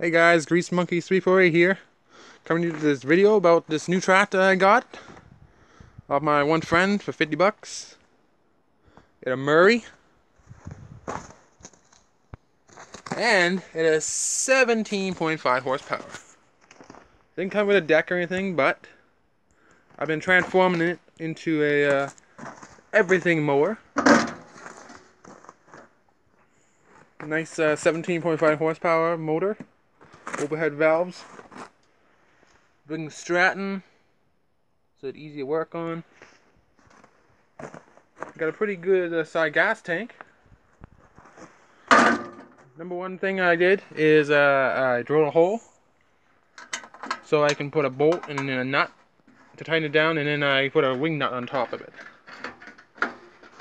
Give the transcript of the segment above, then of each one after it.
Hey guys, Grease Monkey 348 here, coming to this video about this new tractor I got off my one friend for 50 bucks. It's a Murray, and it has 17.5 horsepower. Didn't come with a deck or anything, but I've been transforming it into a everything mower. Nice 17.5 horsepower motor, overhead valves. Briggs Stratton, so it's easy to work on. Got a pretty good side gas tank. Number one thing I did is I drilled a hole so I can put a bolt and then a nut to tighten it down, and then I put a wing nut on top of it.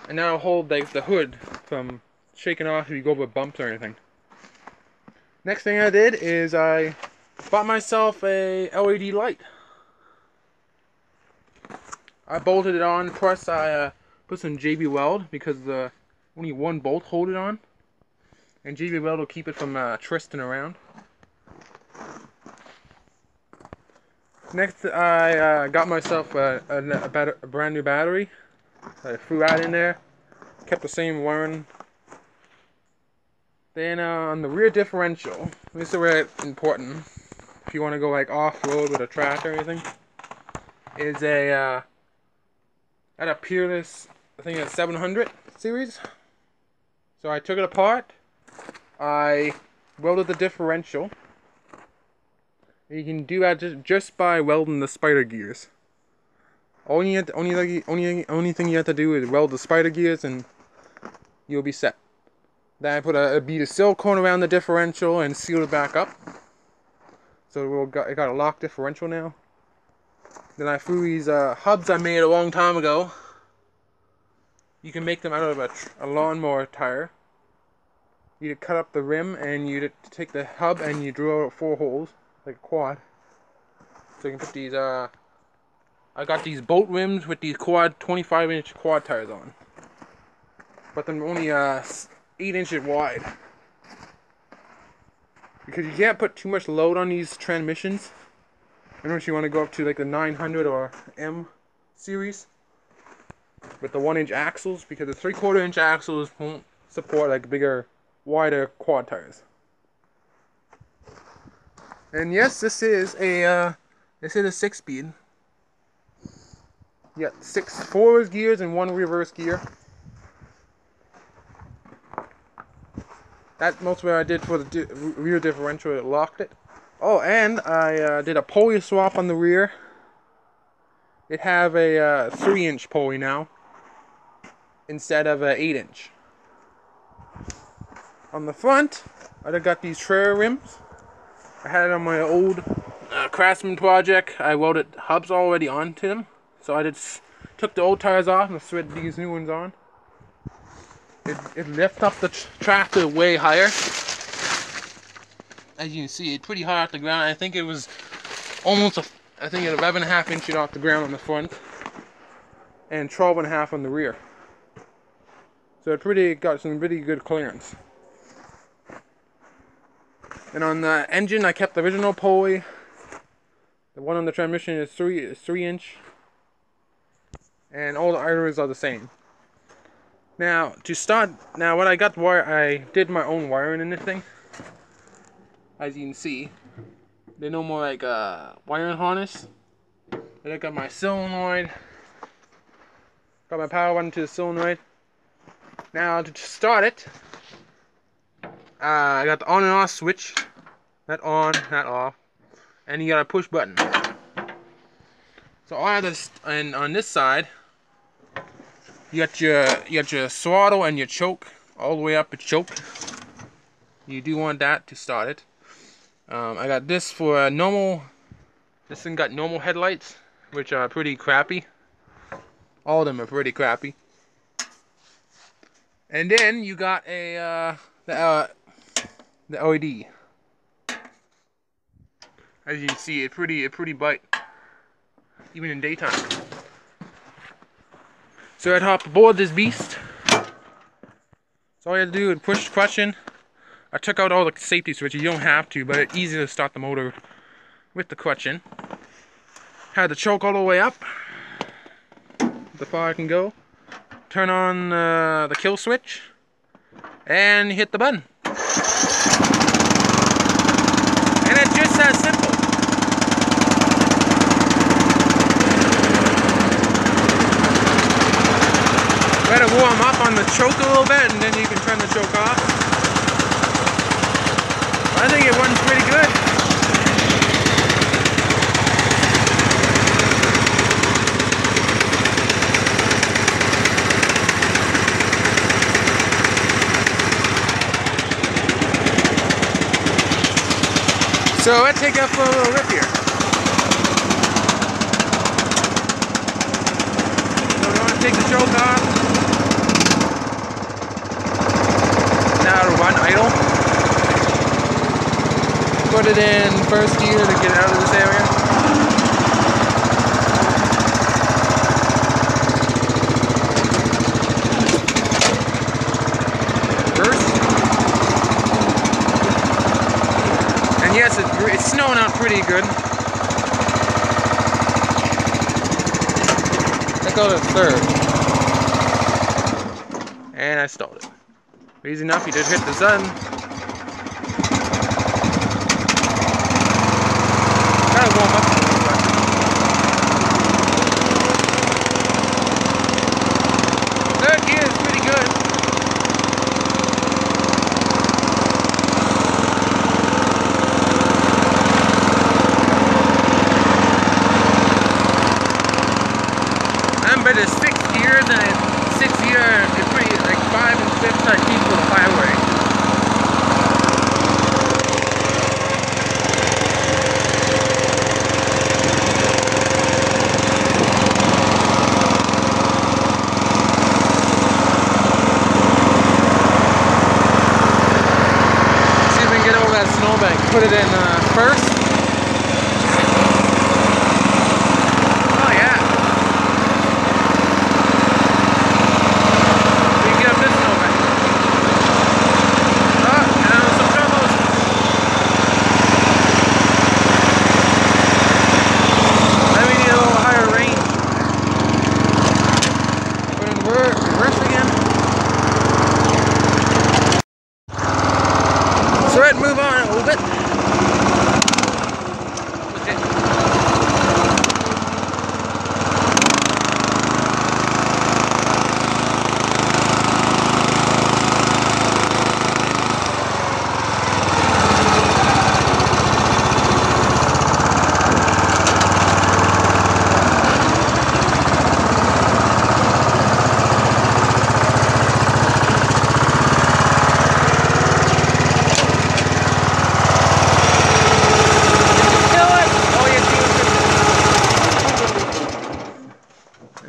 And that'll hold like the hood from shaking off if you go over bumps or anything. Next thing I did is I bought myself a LED light. I bolted it on, plus I put some JB Weld because only one bolt hold it on. And JB Weld will keep it from twisting around. Next I got myself a brand new battery. I threw that in there. Kept the same wiring. Then on the rear differential, this is where it's important if you want to go like off-road with a tractor or anything, is at a Peerless, I think it's 700 series. So I took it apart, I welded the differential. You can do that just by welding the spider gears. Only thing you have to do is weld the spider gears and you'll be set. Then I put a bead of silicone around the differential and sealed it back up. So it got a locked differential now. Then I threw these hubs I made a long time ago. You can make them out of a lawnmower tire. You cut up the rim and you take the hub and you drill out 4 holes like a quad. So you can put these. I got these bolt rims with these 25-inch quad tires on, but they're only 8 inches wide because you can't put too much load on these transmissions. Unless you want to go up to like the 900 or M series with the 1-inch axles, because the 3/4-inch axles won't support like bigger, wider quad tires. And yes, this is a 6-speed. You got 6 forward gears and 1 reverse gear. That's most of what I did for the rear differential. It locked it. Oh, and I did a pulley swap on the rear. It have a 3-inch pulley now instead of an 8-inch. On the front, I got these trailer rims. I had it on my old Craftsman project. I welded hubs already onto them, so I just took the old tires off and threaded these new ones on. It lifts up the tractor way higher. As you can see, it's pretty high off the ground. I think it was almost 11.5 inches off the ground on the front and 12.5 on the rear. So it got some pretty good clearance. And on the engine, I kept the original pulley. The one on the transmission is 3-inch, and all the idlers are the same. Now to start, when I got the wire, I did my own wiring in this thing. As you can see, they're no more like wiring harness. And I got my solenoid, got my power button to the solenoid. Now to start it, I got the on and off switch, that on, that off, and you got a push button. So all I have this, and on this side, you got your throttle and your choke all the way up at choke. You do want that to start it. I got this for normal. This thing got normal headlights, which are pretty crappy. All of them are pretty crappy. And then you got the LED. As you can see, it's pretty bright, even in daytime. So I'd hop aboard this beast. So all you have to do is push the clutch in. I took out all the safety switches. You don't have to, but it's easy to start the motor with the clutch in. Had the choke all the way up. The far I can go. Turn on the kill switch. And hit the button. And it's just that simple. Let it warm up on the choke a little bit, and then you can turn the choke off. I think it runs pretty good. So let's take up for a little rip here. So we want to take the choke off. Now to run idle. Put it in first gear to get out of this area. First. And yes, it's snowing out pretty good. Let's go to third. And I stalled it. Easy enough, you just hit the sun. Gotta warm up a little bit. Third gear is pretty good. But it's 6 gears and it's 6 gear, it's pretty like 5 and 6 are equal to highway. See if we can get over that snowbank. Put it in first. So let's move on a little bit.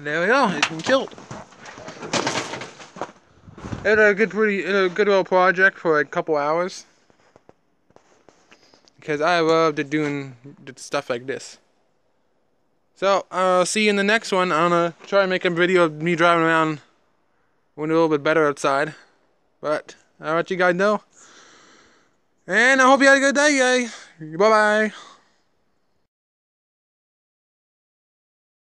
There we go, it's been killed. It had a good little project for a couple hours. Because I loved doing stuff like this. So, I'll see you in the next one. I'm gonna try and make a video of me driving around when it's a little bit better outside. But, I'll let you guys know. And I hope you had a good day, guys. Bye-bye.